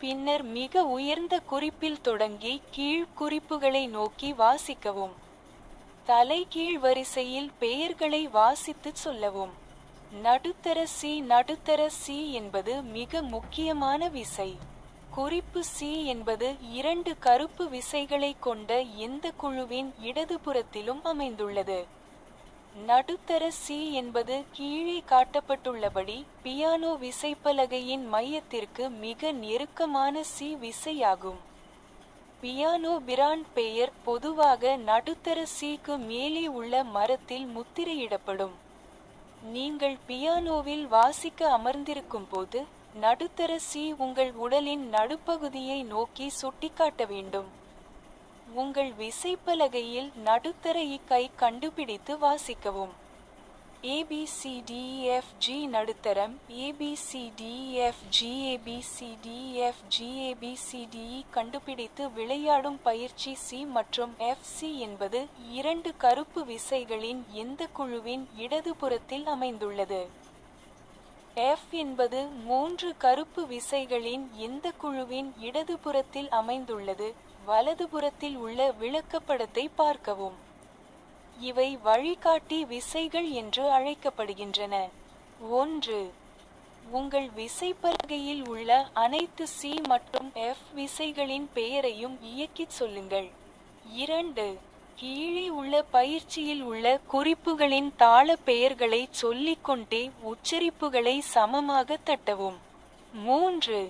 பின்னர் மிக உயர்ந்த குறிப்பில் தொடங்கி கீழ் குறிப்புகளை நோக்கி வாசிக்கவும். தலைகீழ் வரிசையில் பெயர்களை வாசித்துச் சொல்லவும். நடுத்தர சி. நடுத்தர சி என்பது மிக முக்கியமான விசை. குறிப்பு சி என்பது 2 கருப்பு விசைகளை கொண்ட எந்த குழுவின் இடதுபுறத்திலும் அமைந்துள்ளது. நடுத்தர சி என்பது கீழே காட்டப்பட்டுள்ளபடி பியானோ விசைப்பலகையின் மையத்திற்கு மிக நெருக்கமான சி விசையாகும். பியானோ பிராண்ட் பெயர் பொதுவாக நடுத்தர சிக்கு மேலே உள்ள மரத்தில் முத்திரையிடப்படும். நீங்கள் பியானோவில் வாசிக்க அமர்ந்திருக்கும் போது நடுத்தர சி உங்கள் உடலின் நடுப்பகுதியை நோக்கி சுட்டிக்காட்ட வேண்டும். உங்கள் விசைப்பலகையில் நடுத்தர இக்கை கண்டுபிடித்து வாசிக்கவும். ABCDEFG நடுத்தரம். ABCDEFGABCDEFGABCDE கண்டுபிடித்து விளையாடும் பயிற்சி. C மற்றும் FC என்பது 2 கருப்பு விசைகளின் எந்த குழுவின் இடதுபுறத்தில் அமைந்துள்ளது? F என்பது 3 கருப்பு விசைகளின் எந்த குழுவின் இடதுபுறத்தில் அமைந்துள்ளது? வலதுபுறத்தில் உள்ள விளக்கப்படத்தை பார்க்கவும். இவை வழிகாட்டி விசைகள் என்று அழைக்கப்படுகின்றன. 1. உங்கள் விசைப்பலகையில் உள்ள அனைத்து C மற்றும் F விசைகளின் பெயரையும் இயக்கிச் சொல்லுங்கள். 2. கீழே உள்ள பயிற்சியில் உள்ள குறிப்புகளின் தாள பெயர்களை சொல்லிக்கொண்டே உச்சரிப்புகளை சமமாக தட்டவும். 3.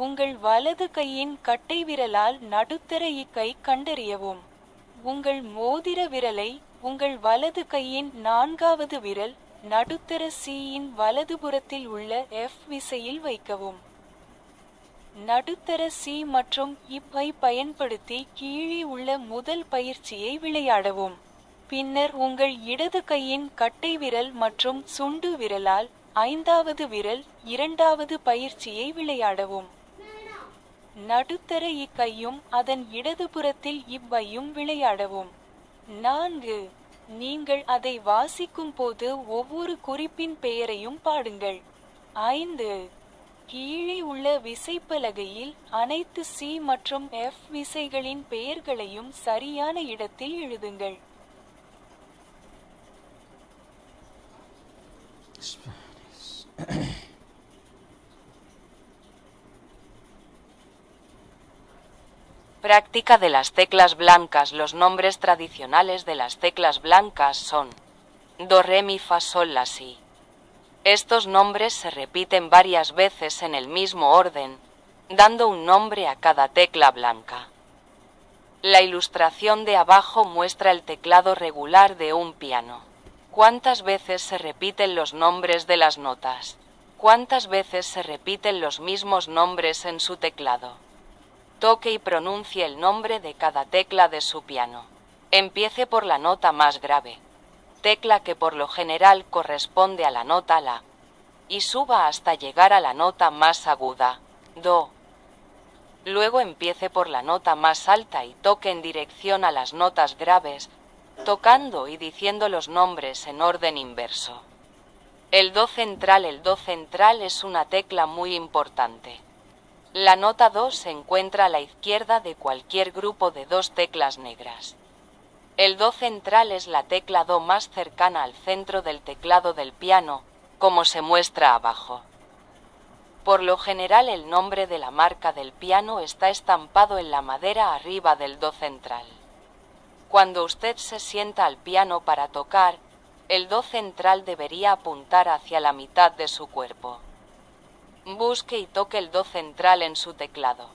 உங்கள் வலது கையின் கட்டைவிரலால் நடுத்தர இக்கை கண்டறியவும். உங்கள் மோதிர விரலை உங்கள் வலது கையின் 4வது விரல் நடுத்தர C-இன் வலதுபுறத்தில் உள்ள F விசையில் வைக்கவும். நடுத்தர C மற்றும் I பயன்படுத்தி கீழே உள்ள முதல் பயிற்சியை விளையாடவும். பின்னர் உங்கள் இடது கையின் கட்டைவிரல் மற்றும் சுண்டு விரலால் 5வது விரல் 2வது பயிற்சியை விளையாடவும். நடுத்தர இக்கையும் அதன் இடதுபுறத்தில் இவ்வையும் விளையாடவும். 4. நீங்கள் அதை வாசிக்கும் போது ஒவ்வொரு குறிப்பின் பெயரையும் பாடுங்கள். 5. கீழே உள்ள விசைப்பலகையில் அனைத்து C மற்றும் F விசைகளின் பெயர்களையும் சரியான இடத்தில் எழுதுங்கள். Práctica de las teclas blancas. Los nombres tradicionales de las teclas blancas son Do, Re, Mi, Fa, Sol, La, Si. Estos nombres se repiten varias veces en el mismo orden, dando un nombre a cada tecla blanca. La ilustración de abajo muestra el teclado regular de un piano. ¿Cuántas veces se repiten los nombres de las notas? ¿Cuántas veces se repiten los mismos nombres en su teclado? Toque y pronuncie el nombre de cada tecla de su piano. Empiece por la nota más grave, tecla que por lo general corresponde a la nota La, y suba hasta llegar a la nota más aguda, Do. Luego empiece por la nota más alta y toque en dirección a las notas graves, tocando y diciendo los nombres en orden inverso. El Do central es una tecla muy importante. La nota do se encuentra a la izquierda de cualquier grupo de dos teclas negras. El do central es la tecla do más cercana al centro del teclado del piano, como se muestra abajo. Por lo general el nombre de la marca del piano está estampado en la madera arriba del do central. Cuando usted se sienta al piano para tocar, el do central debería apuntar hacia la mitad de su cuerpo. Busque y toque el do central en su teclado.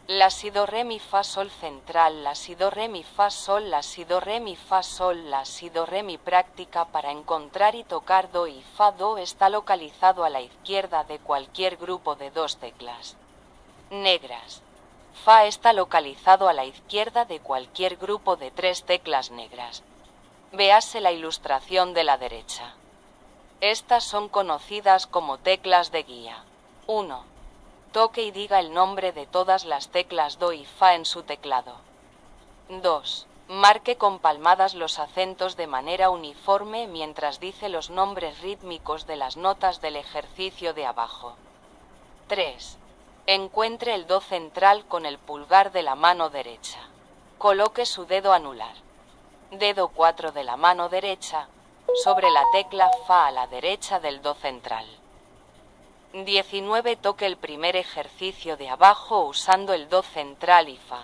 La si do re mi fa sol central, la si do re mi fa sol, la si do re mi fa sol, la si do re mi práctica para encontrar y tocar do y fa do está localizado a la izquierda de cualquier grupo de dos teclas negras. Fa está localizado a la izquierda de cualquier grupo de tres teclas negras. Véase la ilustración de la derecha. Estas son conocidas como teclas de guía. 1. Toque y diga el nombre de todas las teclas do y fa en su teclado. 2. Marque con palmadas los acentos de manera uniforme mientras dice los nombres rítmicos de las notas del ejercicio de abajo. 3. Encuentre el do central con el pulgar de la mano derecha. Coloque su dedo anular, dedo 4 de la mano derecha, sobre la tecla fa a la derecha del do central. 19. Toque el primer ejercicio de abajo usando el do central y fa.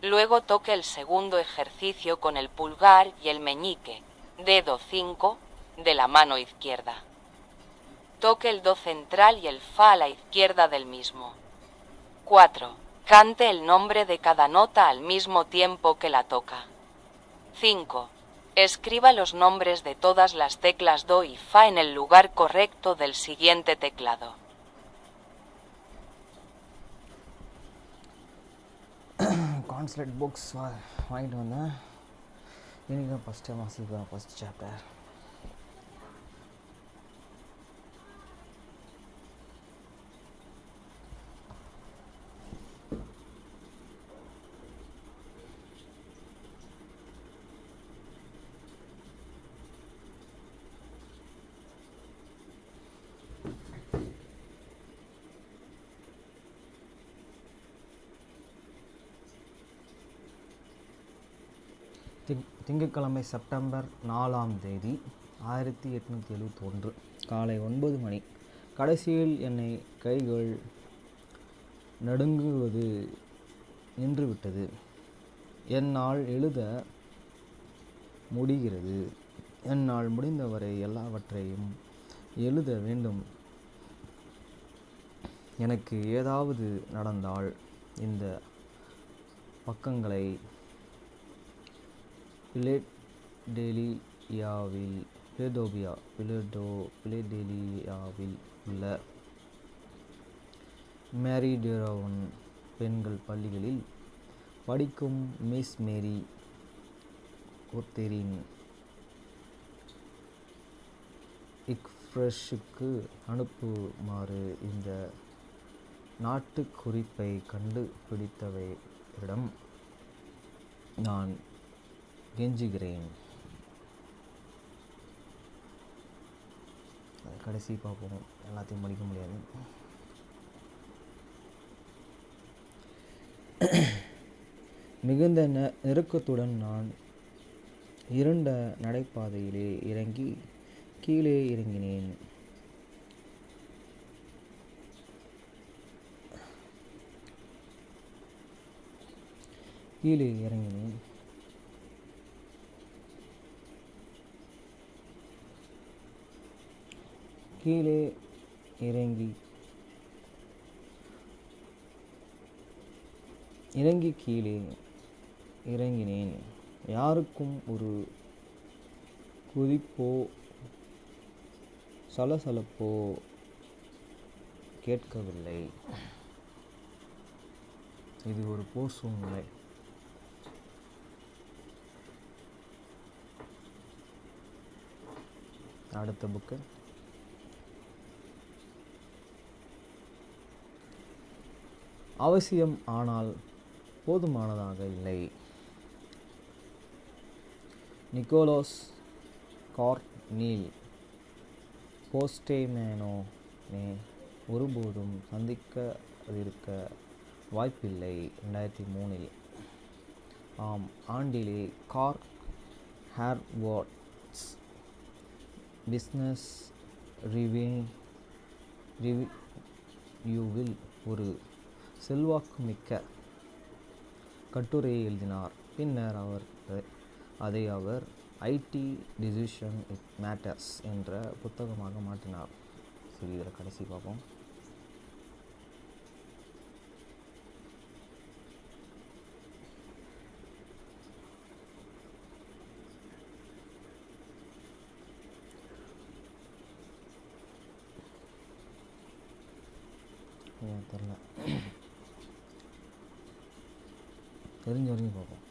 Luego toque el segundo ejercicio con el pulgar y el meñique, dedo 5, de la mano izquierda. Toque el do central y el fa a la izquierda del mismo. 4. Cante el nombre de cada nota al mismo tiempo que la toca. 5. Escriba los nombres de todas las teclas do y fa en el lugar correcto del siguiente teclado. கான்ஸ்லெட் புக்ஸ் வாங்கிட்டு வந்தேன். இன்றைக்கி தான் ஃபஸ்ட் டைம் வாசிக்கிறேன் ஃபஸ்ட் சாப்டர். திங்கட்கிழமை செப்டம்பர் 4ஆம் தேதி 1871 காலை 9 மணி. கடைசியில் என்னை கைகள் நடுங்குவது நின்றுவிட்டது. என்னால் எழுத முடிகிறது. என்னால் முடிந்தவரை எல்லாவற்றையும் எழுத வேண்டும். எனக்கு ஏதாவது நடந்தால் இந்த பக்கங்களை பிலடெல்பியாவில் உள்ள மேரி டெரோவன் பெண்கள் பள்ளிகளில் படிக்கும் மிஸ் மேரி ஒத்தேரின் எக்ஸ்பிரஸுக்கு அனுப்புமாறு இந்த நாட்டுக்குறிப்பை கண்டுபிடித்தவரிடம் நான் கெஞ்சுகிறேன். கடைசி பார்ப்போம், எல்லாத்தையும் படிக்க முடியாது. மிகுந்த நெருக்கத்துடன் நான் இருண்ட நடைபாதையிலே இறங்கி கீழே இறங்கினேன். கீழே இறங்கி கீழே இறங்கினேன். யாருக்கும் ஒரு குதிப்போ சலசலப்போ கேட்கவில்லை. இது ஒரு போர் சூழ்நிலை. அடுத்த புக்கு அவசியம் ஆனால் போதுமானதாக இல்லை. நிக்கோலஸ் கார்னீல் போஸ்டேமேனோனே ஒருபோதும் சந்திக்க இருக்க வாய்ப்பில்லை. 2003 ஆம் ஆண்டிலே கார் ஹேர்வார்ட்ஸ் பிஸ்னஸ் ரிவ்யூவில் ஒரு செல்வாக்குமிக்க கட்டுரையை எழுதினார். பின்னர் அதை அவர் ஐடி டிசிஷன் இட் மேட்டர்ஸ் என்ற புத்தகமாக மாற்றினார். சரி, இதில் கடைசி பார்ப்போம். தெரில, தெரிஞ்ச வரைக்கும் பார்ப்போம்.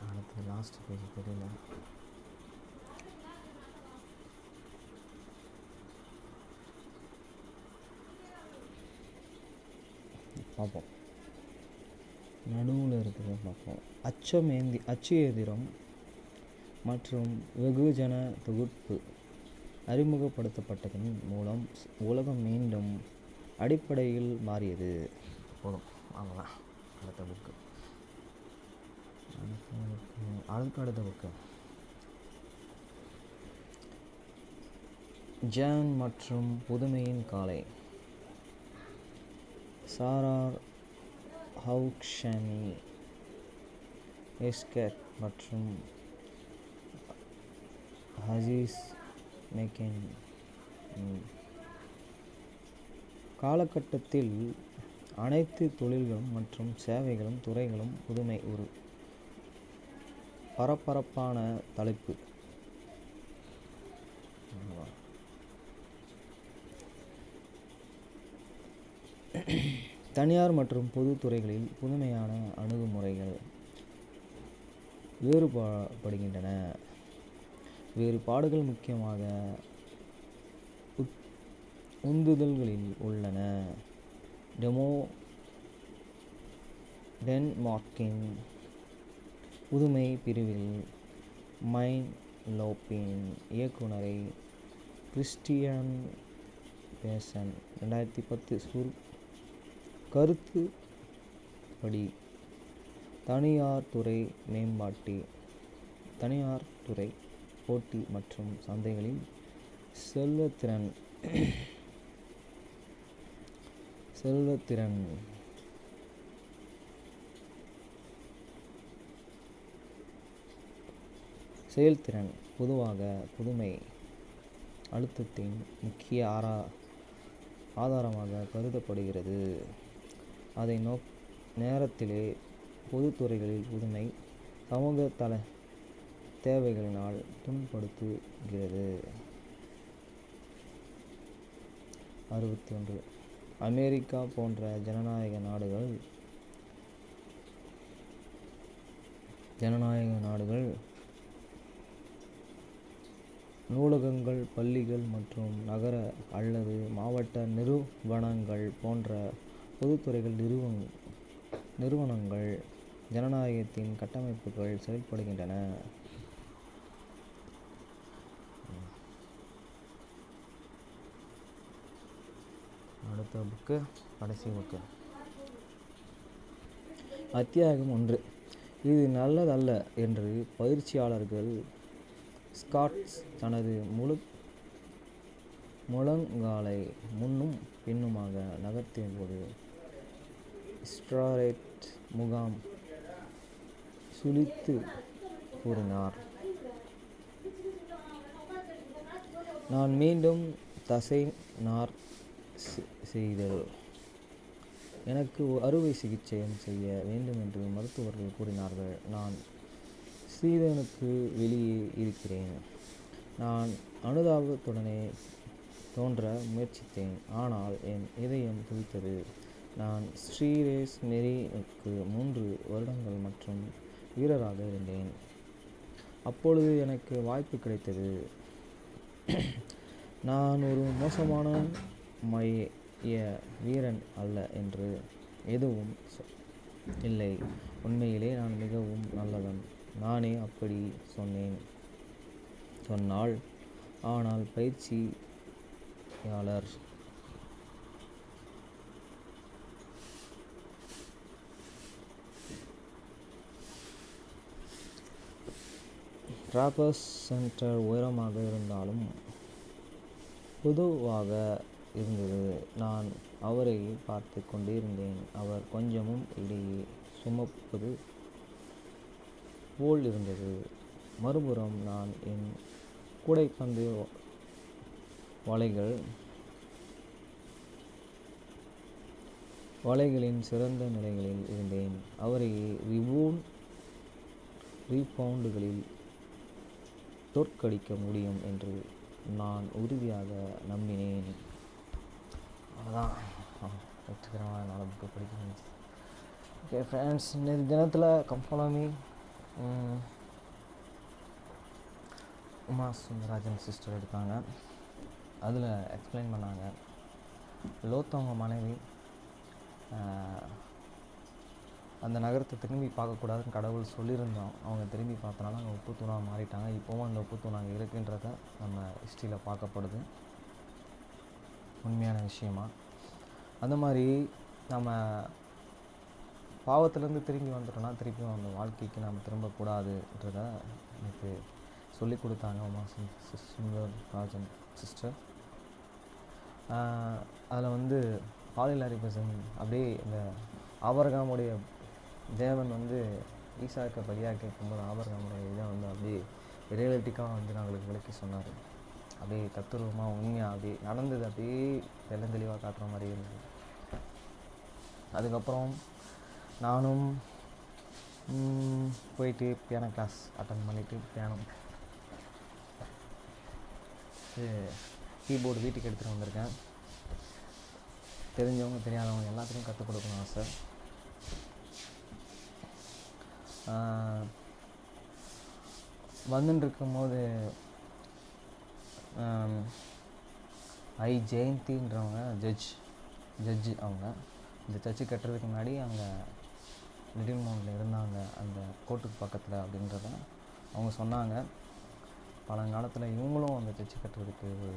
அடுத்து லாஸ்ட் பேஜ் தெரியல. பார்ப்போம், நடுவில் இருக்கிறத பார்ப்போம். அச்சு எந்திரம் மற்றும் வெகுஜன தொகுப்பு அறிமுகப்படுத்தப்பட்டதன் மூலம் உலகம் மீண்டும் அடிப்படையில் மாறியது. போதும், அவ்வளோதான். அடுத்த புக்கு அடுத்த புக்கு ஜான் மற்றும் புதுமையின் காலை. சாரா ஹவுக்ஷனி எஸ்கேட் மற்றும் ஹசீஸ் மேக்கின். காலகட்டத்தில் அனைத்து தொழில்களும் மற்றும் சேவைகளும் துறைகளும் புதுமை ஒரு பரபரப்பான தலைப்பு. தனியார் மற்றும் பொது துறைகளில் புதுமையான அணுகுமுறைகள் வேறுபடுகின்றன. வேறுபாடுகள் முக்கியமாக உந்துதல்களில் உள்ளன. டென்மார்க்கின் புதுமை பிரிவில் மைன் லோப்பின் இயக்குனரை கிறிஸ்டியன் பேசன் 2010 கருத்துப்படி தனியார் துறை போட்டி மற்றும் சந்தைகளில் செயல்திறன் பொதுவாக புதுமை அழுத்தத்தின் முக்கிய ஆதாரமாக கருதப்படுகிறது. அதை நேரத்திலே பொதுத்துறைகளில் புதுமை சமூக தேவைகளினால் துன்பப்படுத்துகிறது. 61 அமெரிக்கா போன்ற ஜனநாயக நாடுகள் நூலகங்கள், பள்ளிகள் மற்றும் நகர அல்லது மாவட்ட நிறுவனங்கள் போன்ற பொதுத்துறைகள் நிறுவனங்கள் ஜனநாயகத்தின் கட்டமைப்புகள் செயல்படுகின்றன. அடுத்த புக்கு, கடைசி புக்கு, அத்தியாயம் 1. இது நல்லதல்ல என்று பயிற்சியாளர்கள் ஸ்காட்ஸ் தனது முழங்காலை முன்னும் பின்னுமாக நகர்த்திய போது ஸ்ட்ராரெட் முகாம் சுழித்து கூறினார். நான் மீண்டும் தசை நார் செய்தல் எனக்கு அறுவை சிகிச்சை செய்ய வேண்டும் என்று மருத்துவர்கள் கூறினார்கள். நான் சீதனுக்கு வெளியே இருக்கிறேன். நான் அனுதாபத்துடனே தோன்ற முயற்சித்தேன், ஆனால் என் இதயம் துடித்தது. நான் ஸ்ரீரேஸ் மேரிக்கு 3 வருடங்கள் மற்றும் வீரராக இருந்தேன். அப்பொழுது எனக்கு வாய்ப்பு கிடைத்தது. நான் ஒரு மோசமான மைய வீரன் அல்ல என்று எதுவும் இல்லை. உண்மையிலே நான் மிகவும் நல்லவன். நானே அப்படி சொன்னால் ஆனால் பயிற்சியாளர் டிராபஸ் சென்டர் உயரமாக இருந்தாலும் பொதுவாக இருந்தது. நான் அவரை பார்த்து கொண்டிருந்தேன். அவர் கொஞ்சமும் இடையே சுமப்பது போல் இருந்தது. மறுபுறம் நான் என் கூடைப்பந்து வலைகளின் சிறந்த நிலைகளில் இருந்தேன். அவரை ரீபவுண்டுகளில் தோற்கடிக்க முடியும் என்று நான் உறுதியாக நம்பினேன். அவ்வளோதான், வெற்றிகரமாக என்னால் புக்கு படிக்க முடிஞ்சு. ஓகே ஃப்ரெண்ட்ஸ், இன்னைக்கு தினத்தில் கம்பலமி உமா சுந்தராஜன் சிஸ்டர் எடுத்தாங்க. அதில் எக்ஸ்பிளைன் பண்ணாங்க, லோத் அவங்க மனைவி அந்த நகரத்தை திரும்பி பார்க்கக்கூடாதுன்னு கடவுள் சொல்லியிருந்தோம். அவங்க திரும்பி பார்த்தனால அங்கே உப்பு தூணாக மாறிட்டாங்க. இப்போவும் அந்த உப்பு தூண் அங்கே இருக்குன்றத நம்ம ஹிஸ்ட்ரியில் பார்க்கப்படுது, உண்மையான விஷயமா. அந்த மாதிரி நம்ம பாவத்திலேருந்து திரும்பி வந்துட்டோம்னா திருப்பியும் அந்த வாழ்க்கைக்கு நம்ம திரும்பக்கூடாதுன்றத எனக்கு சொல்லி கொடுத்தாங்க உமா சுந்தரராஜன் சிஸ்டர். அதில் வந்து பாலிலாரிபசம் அப்படியே இந்த ஆபரகாமுடைய தேவன் வந்து ஈசாக்க பலியாக கேட்கும்போது ஆபரகாமுடைய இதை வந்து அப்படியே ரியலிட்டிக்காக வந்து நாங்களுக்கு விளக்கி சொன்னார். அப்படியே தத்துரூபமாக உண்மையாக அப்படியே நடந்தது, அப்படியே தெளிவாக காட்டுற மாதிரி இருந்தது. அதுக்கப்புறம் நானும் போயிட்டு பியானோ கிளாஸ் அட்டன் பண்ணிவிட்டு கீபோர்டு வீட்டுக்கு எடுத்துகிட்டு வந்திருக்கேன். தெரிஞ்சவங்க தெரியாதவங்க எல்லாத்துக்கும் கற்றுக் கொடுக்கணும் ஆசை. வந்துட்டு இருக்கும்போது ஜெயந்தின்றவங்க ஜட்ஜு அவங்க இந்த சர்ச்சு கட்டுறதுக்கு முன்னாடி அங்கே லிட்டில் மவுண்டில் இருந்தாங்க, அந்த கோர்ட்டுக்கு பக்கத்தில் அப்படின்றத அவங்க சொன்னாங்க. பழங்காலத்தில் இவங்களும் அந்த சர்ச்சு கட்டுறதுக்கு ஒரு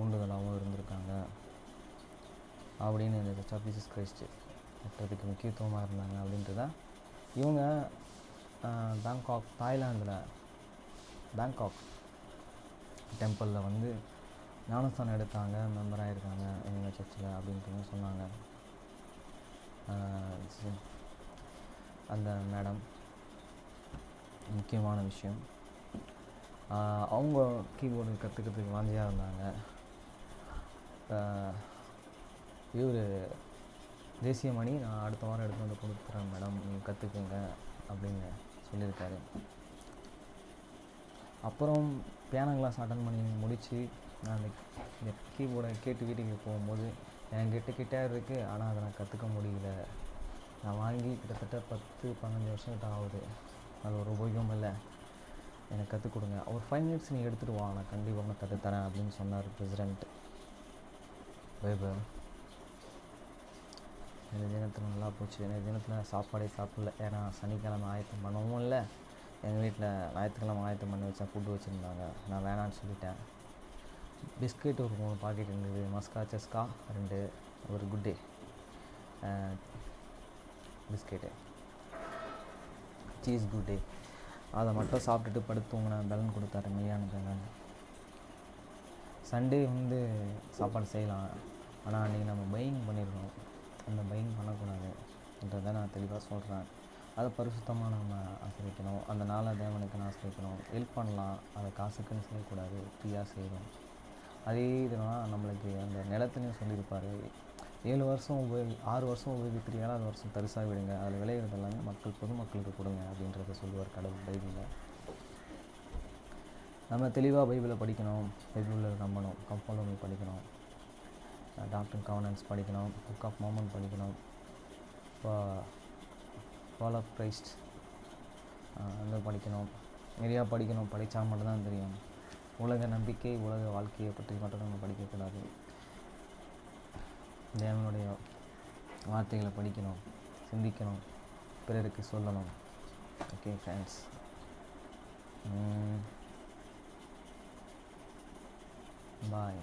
ஊண்டுதலாகவும் இருந்திருக்காங்க அப்படின்னு, இந்த சர்ச் ஆஃப் ஜீசஸ் கிரைஸ்ட் கட்டுறதுக்கு முக்கியத்துவமாக இருந்தாங்க அப்படின்றத இவங்க பேங்காக், தாய்லாந்தில் பேங்காக் டெம்பிளில் வந்து ஞானஸ்தானம் எடுத்தாங்க, மெம்பராக இருக்காங்க எங்கள் சர்ச்சில் அப்படின்ட்டு சொன்னாங்க. அந்த மேடம் முக்கியமான விஷயம், அவங்க கீபோர்டு கற்றுக்கிறதுக்கு வாஞ்சியாக இருந்தாங்க. இவர் தேசியமணி நான் அடுத்த வாரம் எடுத்து வந்து கொடுத்துறேன் மேடம், நீங்கள் கற்றுக்குங்க அப்படின்னு சொல்லியிருக்காரு. அப்புறம் பியானோ கிளாஸ் அட்டன் பண்ணி முடித்து நான் இந்த கீபோர்டை கேட்டு வீட்டுக்கு போகும்போது என்கிட்ட கிட்டார் இருக்குது, ஆனால் அதை நான் கற்றுக்க முடியல. நான் வாங்கி கிட்டத்தட்ட 10-15 வருஷம் கிட்ட ஆகுது, அது ஒரு உபயோகம் இல்லை, எனக்கு கற்றுக் கொடுங்க. ஒரு 5 minutes நீ எடுத்துகிட்டு வா, நான் கண்டிப்பாக கற்றுத்தரேன் அப்படின்னு சொன்னார் பிரசிடெண்ட். பைபிள் இந்த தினத்தில் நல்லா போச்சு. இந்த தினத்தில் சாப்பாடே சாப்பிடல, ஏன்னா சனிக்கிழமை ஆயத்தம் பண்ணவும் இல்லை. எங்கள் வீட்டில் ஞாயிற்றுக்கிழமை ஆயத்தம் பண்ணி வச்சா ஃபுட்டு வச்சுருந்தாங்க, நான் வேணான்னு சொல்லிட்டேன். பிஸ்கெட் ஒரு 3 பாக்கெட் இருந்தது, மஸ்கா செஸ்கா 2, ஒரு good day biscuit, cheese good day, அதை மட்டும் சாப்பிட்டுட்டு படுத்து தூங்கினேன். பலன் கொடுத்தாரு மெய்யானது. சண்டே வந்து சாப்பாடு செய்யலாம், ஆனால் அன்றைக்கி நம்ம பையிங் பண்ணியிருக்கோம், அந்த பையிங் பண்ணக்கூடாதுன்றதை நான் தெளிவாக சொல்கிறேன். அதை பரிசுத்தமாக நம்ம ஆசிரியக்கணும், அந்த நாளை தேவனுக்குன்னு ஆசிரியக்கணும், ஹெல்ப் பண்ணலாம், அதை காசுக்குன்னு செய்யக்கூடாது, ஃப்ரீயாக செய்யணும். அதே இதனால் நம்மளுக்கு அந்த நிலத்துலையும் சொல்லியிருப்பார், 6 வருஷம் உபயோகித்து 7ஆவது வருஷம் தரிசாக விடுங்க, அதில் விளையிறது எல்லாமே பொதுமக்களுக்கு கொடுங்க அப்படின்றத சொல்லுவார் கடவுள் பைபிளில். நம்ம தெளிவாக பைபிளை படிக்கணும், பைபிளில் நம்பணும், கம்பலமி படிக்கணும், டாக்டர் கவர்னன்ஸ் படிக்கணும், புக் ஆஃப் மோர்மன் படிக்கணும், ஃபால் ஆஃப் கிரைஸ்ட் வந்து படிக்கணும், நிறையா படிக்கணும். படித்தா மட்டும்தான் தெரியும். உலக நம்பிக்கை, உலக வாழ்க்கையை பற்றி மட்டும் நம்ம படிக்கக்கூடாது. தேவனுடைய வார்த்தைகளை படிக்கணும், சிந்திக்கணும், பிறருக்கு சொல்லணும். ஓகே ஃப்ரெண்ட்ஸ், பாய்.